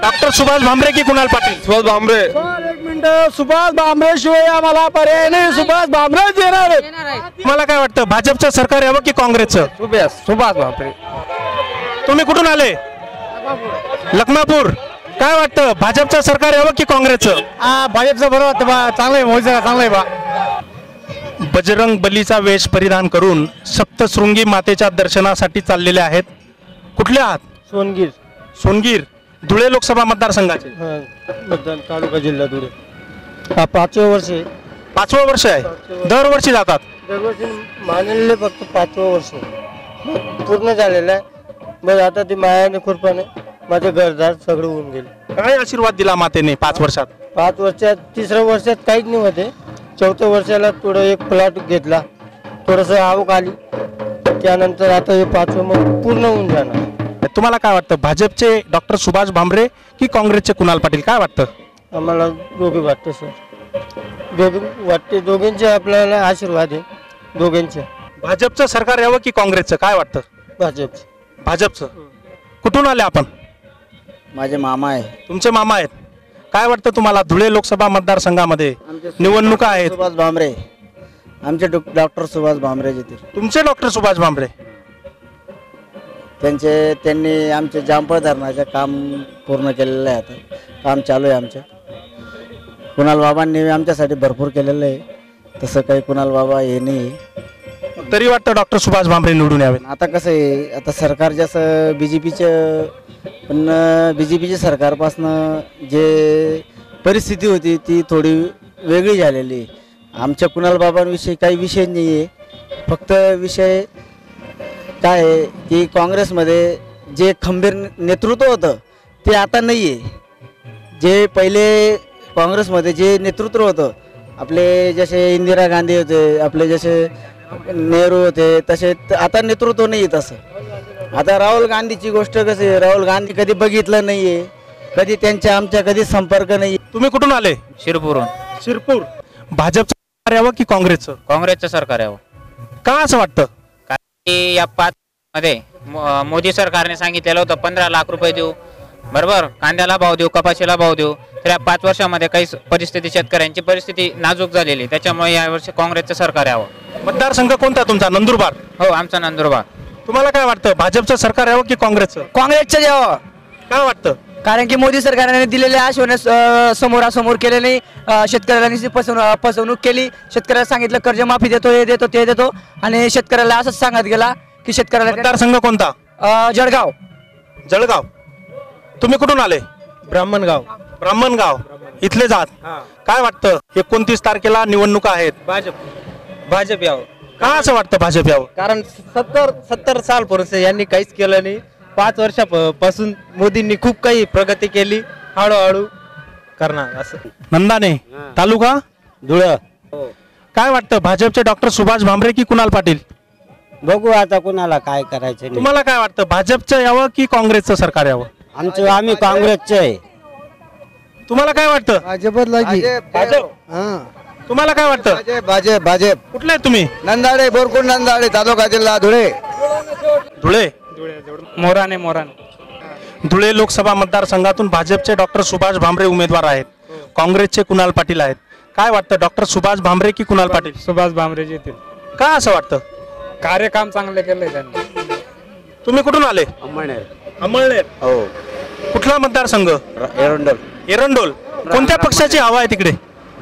डॉक्टर सुभाष भामरे की कुणाल पाटील? सुभाष भामरे. एक मिनिट, सुभाष भामरे शिवाय आम्हाला पर्याय नाही. सुभाष भामरेच येणार आहेत. तुम्हाला काय वाटतं, भाजपचं सरकार यावं की काँग्रेसचं? सुभाष भामरे. तुम्ही कुठून आले? लखमापूर. काय वाटतं, भाजपचं सरकार यावं की काँग्रेसचं? भाजपचं बरं वाटतं. चांगलं आहे, मोदी सरकार चांगलं आहे बा. बजरंग बलीचा वेश परिधान करून सप्तशृंगी मातेच्या दर्शनासाठी चाललेले आहेत. कुठले आहात? सोनगीर. धुळे लोकसभा मतदारसंघाचे तालुका जिल्हा धुळे. 5वं वर्ष आहे. 5वं वर्ष आहे. दरवर्षी जातात? दरवर्षी मानलेले फक्त 5वं वर्ष पूर्ण झालेलं आहे. बस आता ती मायाने कृपाने माझे घरदार सगळं होऊन गेले. काय आशीर्वाद दिला मातेने 5 वर्षात? 5 वर्षात 3ऱ्या वर्षात काहीच नाही होते. 4थ्या वर्षाला थोडं एक प्लॉट घेतला, थोडस आवक आली. त्यानंतर आता हे 5वं मग पूर्ण होऊन जाणार. तुम्हाला काय वाटतं, भाजपचे डॉक्टर सुभाष भामरे की काँग्रेसचे कुणाल पाटील? काय वाटतं? आम्हाला दोघे वाटतं सर. दोघे वाटते. दोघांचे आपल्याला आशीर्वाद आहे. दोघांचे. भाजपचं सरकार यावं की काँग्रेसचं? काय वाटतं? भाजपचं. कुठून आले आपण? माझे मामा आहे. तुमचे मामा आहेत. काय वाटतं तुम्हाला, धुळे लोकसभा मतदारसंघामध्ये निवडणुका आहेत? सुभाष भामरे. आमचे डॉक्टर सुभाष भामरे. तुमचे डॉक्टर सुभाष भामरे. त्यांनी आमचे जामफळ धरणाचे काम पूर्ण केलेलं आहे. आता काम चालू आहे आमचं. कुणाल बाबांनी आमच्यासाठी भरपूर केलेलं आहे. तसं काही कुणाल बाबा हे नाही. तरी वाटतं डॉक्टर सुभाष भामरे निवडून यावे? आता कसं आहे, आता सरकार जसं बीजेपीचं, पण बीजेपीच्या सरकारपासनं जे परिस्थिती होती ती थोडी वेगळी झालेली आहे. आमच्या कुणाल बाबांविषयी काही विषय नाही आहे. फक्त विषय काय आहे की काँग्रेसमध्ये जे खंबीर नेतृत्व होतं ते आता नाही आहे. जे पहिले काँग्रेसमध्ये जे नेतृत्व होतं, आपले जसे इंदिरा गांधी होते, आपले जसे नेहरू होते, तसे आता नेतृत्व नाही आहे तसं. आता राहुल गांधीची गोष्ट कशी आहे, राहुल गांधी कधी बघितलं नाही आहे, कधी त्यांच्या आमच्या कधी संपर्क नाही. तुम्ही कुठून आले? शिरपूरहून. शिरपूर. भाजपचं सरकार यावं की काँग्रेसचं? काँग्रेसचं सरकार यावं. का असं वाटतं? कारण की या 5 मध्ये मोदी सरकारने सांगितलेलं होतं 15 लाख रुपये देऊ, बरोबर, कांद्याला भाव देऊ, कपाशीला भाव देऊ. तर या 5 वर्षामध्ये काही परिस्थिती, शेतकऱ्यांची परिस्थिती नाजूक झालेली, त्याच्यामुळे यावर्षी काँग्रेसचं सरकार यावं. मतदारसंघ कोणता तुमचा? नंदुरबार. हो, आमचा नंदुरबार. तुम्हाला काय वाटतं, भाजपचं सरकार यावं की काँग्रेसचं? काँग्रेसचं यावं. काय वाटतं? कारण की मोदी सरकारने दिलेल्या आश्वासने समोरासमोर केले नाही. शेतकऱ्यांनी फसवणूक केली. शेतकऱ्याला सांगितलं कर्जमाफी देतो, हे देतो, ते देतो, आणि शेतकऱ्याला असंच सांगत गेला की शेतकऱ्याला. मतदारसंघ कोणता? जळगाव. जळगाव. तुम्ही कुठून आले? ब्राह्मणगाव. ब्राह्मणगाव इथले जात. काय वाटतं, 29 तारखेला निवडणुका आहेत, भाजप यावं. का असं वाटतं भाजप यावं? कारण 70 सालपर्यंत यांनी काहीच केलं नाही. 5 वर्षापासून मोदींनी खूप काही प्रगती केली, हळूहळू करणार असं. नंदाने तालुका धुळं. काय वाटतं, भाजपचे डॉक्टर सुभाष भामरे की कुणाल पाटील? बघू आता कुणाला काय करायचं. तुम्हाला काय वाटतं, भाजपचं यावं की काँग्रेसचं सरकार यावं? आम्ही काँग्रेसचे आहे. तुम्हाला काय वाटतं? भाजपच लागी. तुम्हाला काय वाटतं? भाजप. कुठले आहेत तुम्ही? नंदाडे, बोरकुंड नंदाडे, तालुका जिल्हा धुळे. धुळे. मोराने. धुळे लोकसभा मतदारसंघातून भाजपचे डॉक्टर सुभाष भामरे उमेदवार आहेत, काँग्रेसचे कुणाल पाटील आहेत. काय वाटतं, डॉक्टर सुभाष भामरे की कुणाल पाटील? सुभाष भामरे येतील. का असं वाटतं? कार्यकाम चांगले केलंय त्यांनी. तुम्ही कुठून आले? अमळनेर. हो. कुठला मतदारसंघ? एरंडोल. कोणत्या पक्षाची हवा आहे तिकडे?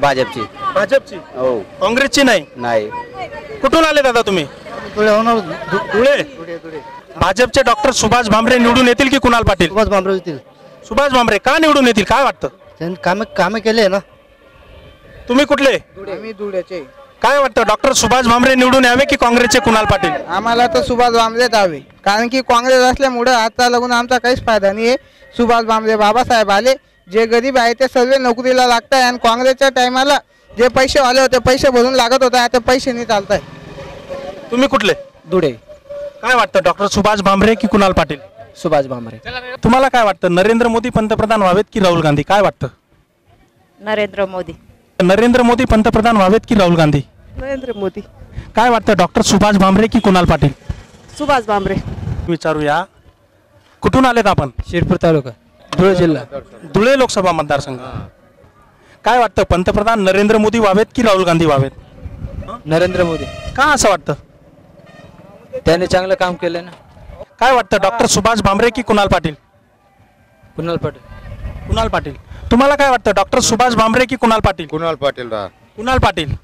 भाजपची. भाजपची. हो. काँग्रेसची नाही. कुठून आले दादा तुम्ही? धुळे. भाजपचे डॉक्टर सुभाष भामरे निवडून येतील की कुणाल पाटील? सुभाष भामरे येतील. सुभाष भामरे का निवडून येतील, काय वाटतं? त्यांनी कामं केले ना. तुम्ही कुठले? आम्ही धुळ्याचे. काय वाटतं, डॉक्टर सुभाष भामरे निवडून यावे की काँग्रेसचे कुणाल पाटील? आम्हाला तर सुभाष भामरेच हवे, कारण की काँग्रेस असल्यामुळे आता लागून आमचा काहीच फायदा नाही आहे. सुभाष भामरे बाबासाहेब आले, जे गरीब आहे ते सर्व नोकरीला लागत आहे, आणि काँग्रेसच्या टायमाला जे पैसे आले होते, पैसे भरून लागत होते, आता पैसे नाही चालत आहे. तुम्ही कुठले? धुळे. काय वाटतं, डॉक्टर सुभाष भामरे की कुणाल पाटील? सुभाष भामरे. तुम्हाला काय वाटतं, नरेंद्र मोदी पंतप्रधान व्हावेत की राहुल गांधी? काय वाटतं? नरेंद्र मोदी. नरेंद्र मोदी पंतप्रधान व्हावेत की राहुल गांधी? नरेंद्र मोदी. काय वाटतं, डॉक्टर सुभाष भामरे की कुणाल पाटील? सुभाष भामरे. विचारूया, कुठून आलेत आपण? शिरपूर तालुका, धुळे जिल्हा. धुळे लोकसभा मतदारसंघ. काय वाटतं, पंतप्रधान नरेंद्र मोदी व्हावेत की राहुल गांधी व्हावेत? नरेंद्र मोदी. का असं वाटतं? त्याने चांगलं काम केलं ना. काय वाटतं, डॉक्टर सुभाष भामरे की कुणाल पाटील? कुणाल पाटील. कुणाल पाटील. तुम्हाला काय वाटतं, डॉक्टर सुभाष भामरे की कुणाल पाटील? कुणाल पाटील. कुणाल पाटील.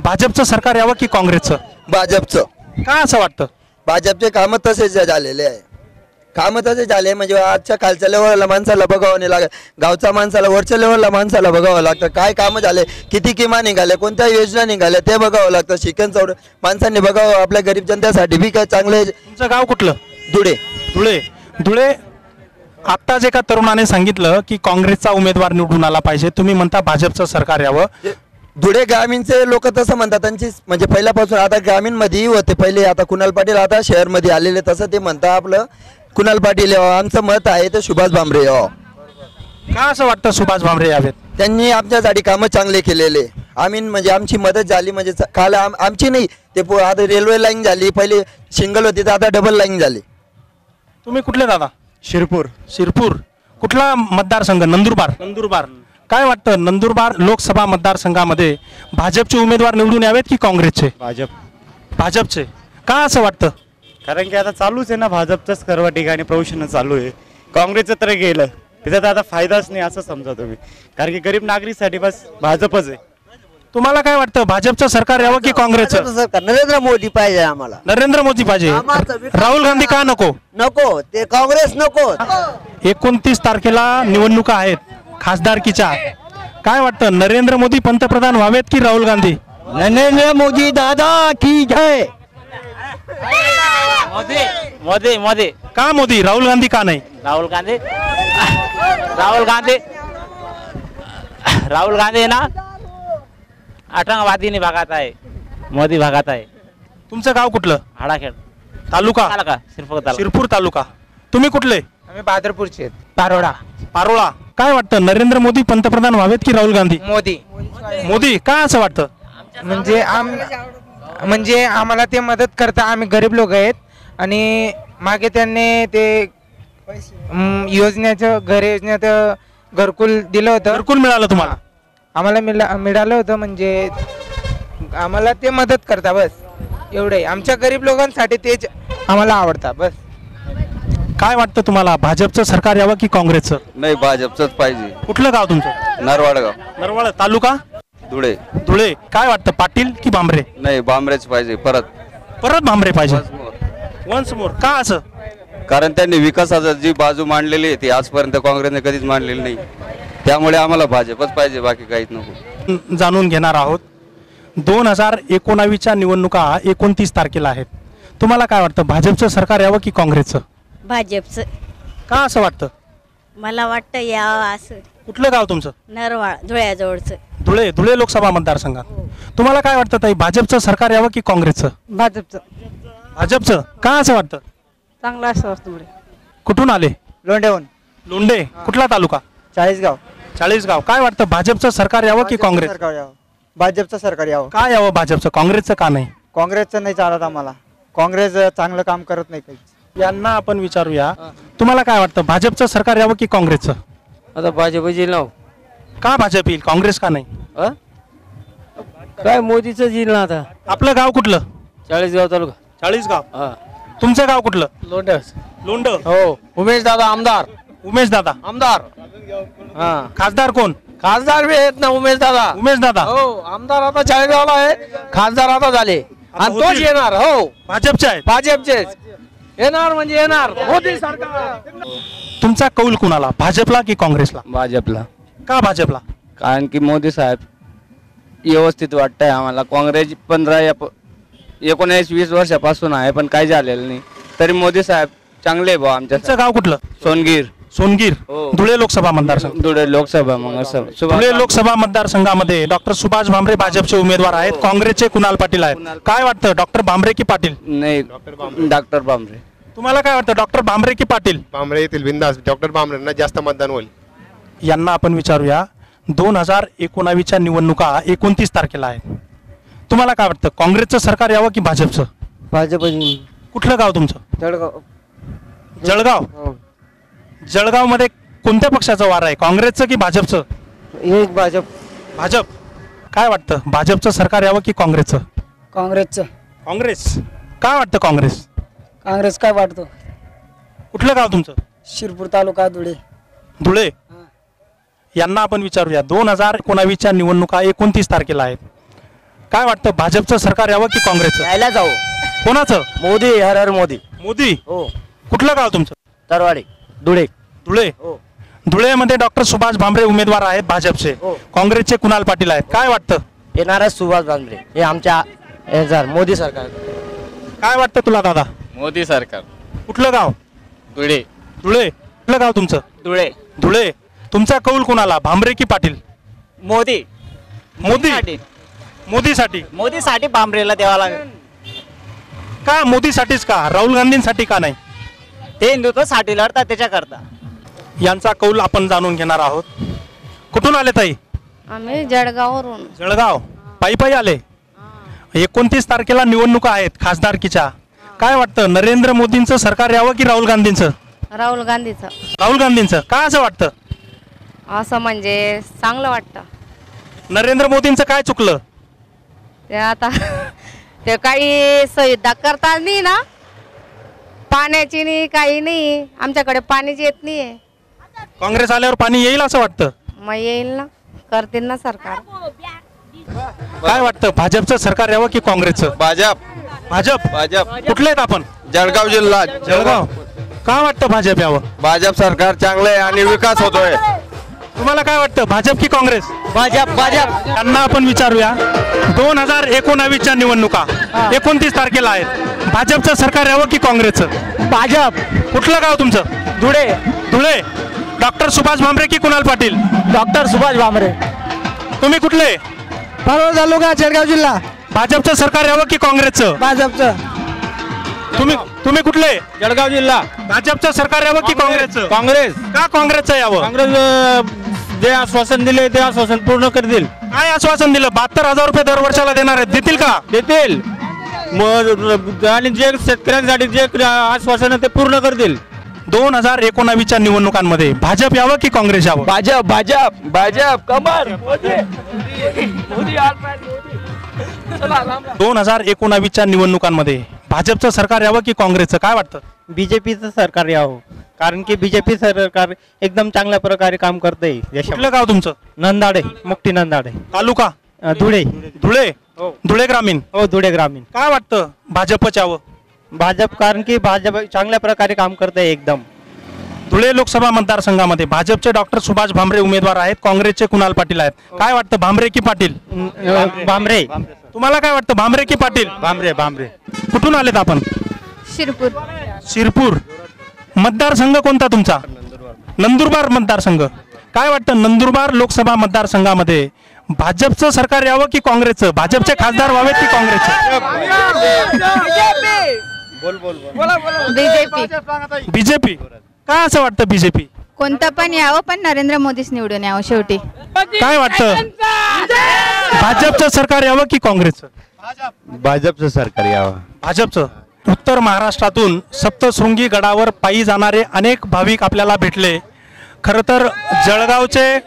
भाजपचं सरकार यावं की काँग्रेसचं? भाजपचं. का असं वाटतं? भाजपचे कामं तसेच झालेले आहे. कामं तसे झाले म्हणजे आजच्या खालच्या लेवलला माणसाला बघावं नाही लागत, गावच्या माणसाला वरच्या लेवलला माणसाला बघावं लागतं. काय कामं झाले, किती किमा निघाले, कोणत्या योजना निघाल्या ते बघावं लागतं. शिक्षण चौड माणसांनी बघावं. आपल्या गरीब जनतेसाठी बी काय चांगले. तुमचं गाव कुठलं? धुळे. धुळे. धुळे. आत्ताच एका तरुणाने सांगितलं की काँग्रेसचा उमेदवार निवडून आला पाहिजे, तुम्ही म्हणता भाजपचं सरकार यावं. धुळे ग्रामीणचे लोक तसं म्हणतात, त्यांची म्हणजे पहिल्यापासून आता ग्रामीणमध्ये होते पहिले, आता कुणाल पाटील आता शहरमध्ये आलेले, तसं ते म्हणता आपलं कुणाल पाटील यावं. आमचं मत आहे ते सुभाष भामरे यावं. का असं वाटतं सुभाष भामरे यावेत? त्यांनी आमच्यासाठी कामं चांगले केलेले. आम्ही म्हणजे आमची मदत झाली, म्हणजे काल आमची नाही ते आता रेल्वे लाईन झाली, पहिले सिंगल होती तर आता डबल लाईन झाली. तुम्ही कुठले दादा? शिरपूर. शिरपूर. कुठला मतदारसंघ? नंदुरबार. नंदुरबार. काय वाटतं, नंदुरबार लोकसभा मतदारसंघामध्ये भाजपचे उमेदवार निवडून यावेत की काँग्रेसचे? भाजपचे. का असं वाटतं? कारण की आता चालूच आहे ना भाजपचंच सर्व ठिकाणी प्रदूषण चालू आहे. काँग्रेसचं तर गेलं, त्याच्यात आता फायदाच नाही असं समजा तुम्ही, कारण की गरीब नागरिकसाठी बस भाजपच आहे. तुम्हाला काय वाटतं, भाजपचं सरकार यावं की काँग्रेसचं सरकार? नरेंद्र मोदी पाहिजे आम्हाला. नरेंद्र मोदी पाहिजे. राहुल गांधी का नको? नको, ते काँग्रेस नको. 29 तारखेला निवडणुका आहेत खासदारकीच्या. काय वाटतं, नरेंद्र मोदी पंतप्रधान व्हावेत की राहुल गांधी? नरेंद्र मोदी दादा की जय. मोदी मोदी का मोदी? राहुल गांधी का नाही? राहुल गांधी राहुल गांधी ना आतंकवादी भागात आहे, मोदी भागात आहे. तुमचं गाव कुठलं? हाडाखेड तालुका शिरपूर तालुका. तुम्ही कुठले? आम्ही बहादरपूरचे आहेत. पारोडा. पारोळा. काय वाटतं, नरेंद्र मोदी पंतप्रधान व्हावेत की राहुल गांधी? मोदी. का असं वाटतं? म्हणजे आम्हाला ते मदत करता, आम्ही गरीब लोक आहेत आणि मागे त्यांनी ते योजनेचं घर योजनेचं घरकुल दिलं होतं. घरकुल मिळालं तुम्हाला? आम्हाला मिळालं होतं, म्हणजे आम्हाला ते मदत करता, बस एवढे. आमच्या गरीब लोकांसाठी तेच आम्हाला आवडतं, बस. काय वाटतं तुम्हाला, भाजपचं सरकार यावं की काँग्रेसचं? नाही, भाजपचंच पाहिजे. कुठलं गाव तुमचं? नरवाडगाव. नरवाड तालुका धुळे. धुळे. काय वाटतं, पाटील की भांबरे? नाही, भांबरेच पाहिजे. परत भांबरे पाहिजे. Once more. का असं? कारण त्यांनी विकासाची जी बाजू मांडलेली आहे ती आजपर्यंत काँग्रेसने कधीच मांडलेली नाही, त्यामुळे आम्हाला भाजपच पाहिजे, बाकी काहीच नको. जाणून घेणार आहोत. 2019च्या निवडणुका 29 तारखेला आहेत. तुम्हाला काय वाटतं, भाजपचं सरकार यावं की काँग्रेसचं? भाजपचं. का असं वाटतं? मला वाटतं यावं असं. कुठलं गाव तुमचं? नरवाड, धुळ्याजवळचं. धुळे लोकसभा मतदारसंघात. तुम्हाला काय वाटतं ताई, भाजपचं सरकार यावं की काँग्रेसचं? भाजपचं. का असं वाटतं? चांगलं असं असतं. कुठून आले? लोंढे. कुठला तालुका? चाळीसगाव. काय वाटतं, भाजपचं सरकार यावं की काँग्रेस? भाजपचं सरकार यावं. काय यावं भाजपचं? काँग्रेसचं का नाही? काँग्रेसचं नाही चालत आम्हाला. काँग्रेस चांगलं काम करत नाही काही. यांना आपण विचारूया, तुम्हाला काय वाटतं, भाजपचं सरकार यावं की काँग्रेसचं? आता भाजपची नाव. का भाजप येईल, काँग्रेस का नाही? काय मोदीचं येईल ना आता. आपलं गाव कुठलं? चाळीसगाव तालुका. चाळीसगाव. तुमचं गाव कुठलं? लोंढ. हो. उमेश दादा आमदार. उमेश दादा आमदार. खासदार कोण? खासदार बी आहेत ना उमेश दादा. हो, आमदार आता चाळीसगावला आहे, खासदार आता झाले आणि तोच येणार. हो, भाजपचे आहेत. भाजपचे येणार म्हणजे येणार मोदी सरकार. तुमचा कौल कुणाला, भाजपला की काँग्रेसला? भाजपला. का भाजपला? कारण की मोदी साहेब व्यवस्थित वाटतंय आम्हाला. काँग्रेस 19-20 वर्षापासून आहे पण काही झालेलं नाही, तरी मोदी साहेब चांगले भाऊ. आमच्या गाव कुठलं? सोनगीर. धुळे लोकसभा मतदारसंघ. धुळे लोकसभा धुळे लोकसभा मतदारसंघामध्ये डॉक्टर सुभाष भामरे भाजपचे उमेदवार आहेत, काँग्रेसचे कुणाल पाटील आहेत. काय वाटतं, डॉक्टर भामरे की पाटील? नाही, डॉक्टर भामरे. तुम्हाला काय वाटतं, डॉक्टर भामरे की पाटील? भामरे येतील बिंदास. डॉक्टर भामरेंना जास्त मतदान होईल. यांना आपण विचारूया. 2019च्या निवडणुका 29 तारखेला आहेत. तुम्हाला काय वाटतं, काँग्रेसचं सरकार यावं की भाजपचं? भाजप. कुठलं गाव तुमचं? जळगाव. जळगाव मध्ये कोणत्या पक्षाचं वार आहे, काँग्रेसचं की भाजपचं? एक भाजप. काय वाटतं, भाजपचं सरकार यावं की काँग्रेसचं? काँग्रेसचं. काँग्रेस. काय वाटतं काँग्रेस? काँग्रेस काय वाटतं? कुठलं गाव तुमचं? शिरपूर तालुका धुळे. यांना आपण विचारूया. 2019च्या निवडणुका 29 तारखेला आहेत. काय वाटतं, भाजपचं सरकार यावं की काँग्रेसचं? यायला जाऊ. कोणाचं? मोदी. हर हर मोदी. मोदी. हो. कुठलं गाव तुमचं? तरवाडी. धुळे. धुळेमध्ये डॉक्टर सुभाष भामरे उमेदवार आहेत भाजपचे, काँग्रेसचे कुणाल पाटील आहेत. काय वाटतं? येणारा सुभाष भामरे हे आमच्या मोदी सरकार. काय वाटतं तुला दादा? मोदी सरकार. कुठलं गाव? धुळे. कुठलं गाव तुमचं? धुळे. तुमचा कौल कुणाला, भामरे की पाटील? मोदी. मोदीसाठी भामरेला द्यावा लागेल. का मोदीसाठीच का, राहुल गांधींसाठी का नाही? ते हिंदुत्वासाठी लढतात त्याच्याकरता. यांचा कौल आपण जाणून घेणार आहोत. कुठून आले ताई? आम्ही जळगाववरून. जळगाव. पायी आले. 29 तारखेला निवडणुका आहेत खासदारकीच्या. काय वाटतं, नरेंद्र मोदींचं सरकार यावं की राहुल गांधींचं? राहुल गांधीचं. राहुल गांधींचं. का असं वाटतं? असं म्हणजे चांगलं वाटतं. नरेंद्र मोदींचं काय चुकलं? ते आता ते काही सुविधा करता नाही ना, पाण्याची नाही, काही नाही. आमच्याकडे पाणीच येत नाहीये. काँग्रेस आल्यावर पाणी येईल असं वाटतं? मग येईल ना, करतील ना सरकार. काय वाटतं, भाजपचं सरकार यावं की काँग्रेसचं? भाजप. कुठले आहेत आपण? जळगाव जिल्हा. जळगाव. का वाटतं भाजप यावं? भाजप सरकार चांगलं आहे आणि विकास होतोय. तुम्हाला काय वाटतं, भाजप की काँग्रेस? भाजप. त्यांना आपण विचारूया. 2019च्या निवडणुका 29 तारखेला आहेत. भाजपचं सरकार यावं की काँग्रेसचं? भाजप. कुठलं गाव तुमचं? धुळे. धुळे. डॉक्टर सुभाष भामरे की कुणाल पाटील? डॉक्टर सुभाष भामरे. तुम्ही कुठले? परवा तालुका जळगाव जिल्हा. भाजपचं सरकार यावं की काँग्रेसचं? भाजपचं. तुम्ही कुठले? जळगाव जिल्हा. भाजपचं सरकार यावं की काँग्रेसचं? काँग्रेस. का काँग्रेसचं यावं? काँग्रेस जे आश्वासन दिले ते आश्वासन पूर्ण करतील. काय आश्वासन दिलं? 72,000 रुपये दर वर्षाला देणार आहेत, देतील का? देतील. आणि जे शेतकऱ्यांसाठी जे आश्वासन ते पूर्ण करतील. 2019च्या निवडणुकांमध्ये भाजप यावं की काँग्रेस यावं? भाजप. भाजप. भाजप. कमर. 2019च्या निवडणुकांमध्ये भाजपचं सरकार यावं की काँग्रेसचं? काय वाटतं? बीजेपीचं सरकार यावं, कारण की बीजेपी सरकार एकदम चांगल्या प्रकारे काम करते. कुठलं गाव तुमचं? नंदाडे. मुक्ती नंदाडे. तालुका? धुळे. धुळे. धुळे ग्रामीण. हो, धुळे ग्रामीण. काय वाटतं भाजपच यावं? भाजप, कारण की भाजप चांगल्या प्रकारे काम करते एकदम. धुळे लोकसभा मतदारसंघामध्ये भाजपचे डॉक्टर सुभाष भामरे उमेदवार आहेत, काँग्रेसचे कुणाल पाटील आहेत. काय वाटतं, भामरे की पाटील? भामरे. तुम्हाला काय वाटतं, भामरे की पाटील? भामरे. भामरे. कुठून आलेत आपण? शिरपूर. शिरपूर. मतदारसंघ कोणता तुमचा? नंदुरबार मतदारसंघ. काय वाटतं, नंदुरबार लोकसभा मतदारसंघामध्ये भाजपचं सरकार यावं की काँग्रेसचं? भाजपचे खासदार व्हावेत की काँग्रेसचे? बीजेपी. बीजेपी. काय असं वाटतं बीजेपी? कोणतं पण यावं, पण नरेंद्र मोदीच निवडून यावं शेवटी. काय वाटतं, भाजपचं सरकार यावं की काँग्रेसचं? भाजपचं सरकार यावं. भाजपचं. उत्तर महाराष्ट्रातून सप्तशृंगी गडावर पायी जाणारे अनेक भाविक आपल्याला भेटले. खरं तर जळगावचे,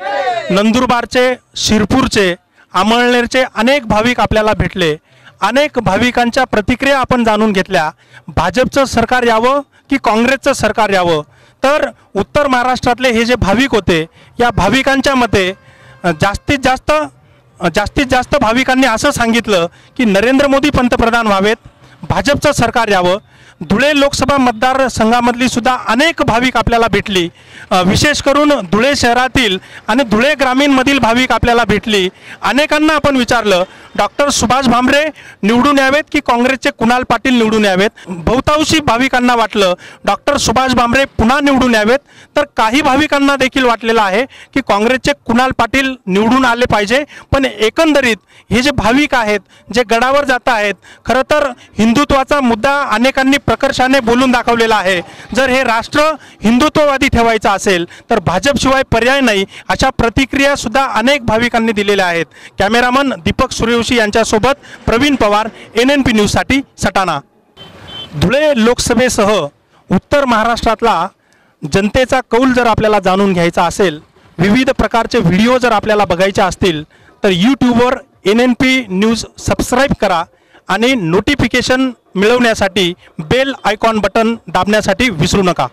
नंदुरबारचे, शिरपूरचे, अमळनेरचे अनेक भाविक आपल्याला भेटले. अनेक भाविकांच्या प्रतिक्रिया आपण जाणून घेतल्या. भाजपचं सरकार यावं की काँग्रेसचं सरकार यावं? तर उत्तर महाराष्ट्रातले हे जे भाविक होते, या भाविकांच्या मते जास्तीत जास्त भाविकांनी असं सांगितलं की नरेंद्र मोदी पंतप्रधान व्हावेत, भाजपचं सरकार यावं. धुळे लोकसभा मतदारसंघामधली सुद्धा अनेक भाविक आपल्याला भेटली. विशेष करून धुळे शहरातील आणि धुळे ग्रामीणमधील भाविक आपल्याला भेटली. अनेकांना आपण विचारलं, डॉक्टर सुभाष भामरे निवडून यावेत की काँग्रेसचे कुणाल पाटील निवडून यावेत? बहुतांशी भाविकांना वाटलं डॉक्टर सुभाष भामरे पुन्हा निवडून यावेत, तर काही भाविकांना देखील वाटलेलं आहे की काँग्रेसचे कुणाल पाटील निवडून आले पाहिजे. पण एकंदरीत हे जे भाविक आहेत, जे गडावर जात आहेत, खरं तर हिंदुत्वाचा मुद्दा अनेकांनी प्रकर्षाने बोलून दाखवलेला आहे. जर हे राष्ट्र हिंदुत्ववादी ठेवायचं असेल तर भाजपशिवाय पर्याय नाही, अशा प्रतिक्रिया सुद्धा अनेक भाविकांनी दिलेल्या आहेत. कॅमेरामन दीपक सूर्यवंशी यांच्यासोबत प्रवीण पवार, NNP न्यूजसाठी सटाणा. धुळे लोकसभेसह उत्तर महाराष्ट्रातला जनतेचा कौल जर आपल्याला जाणून घ्यायचा असेल, विविध प्रकारचे व्हिडिओ जर आपल्याला बघायचे असतील, तर यूट्यूबवर NNP न्यूज सबस्क्राईब करा आणि नोटिफिकेशन मिळवण्यासाठी बेल आयकॉन बटन दाबण्यासाठी विसरू नका.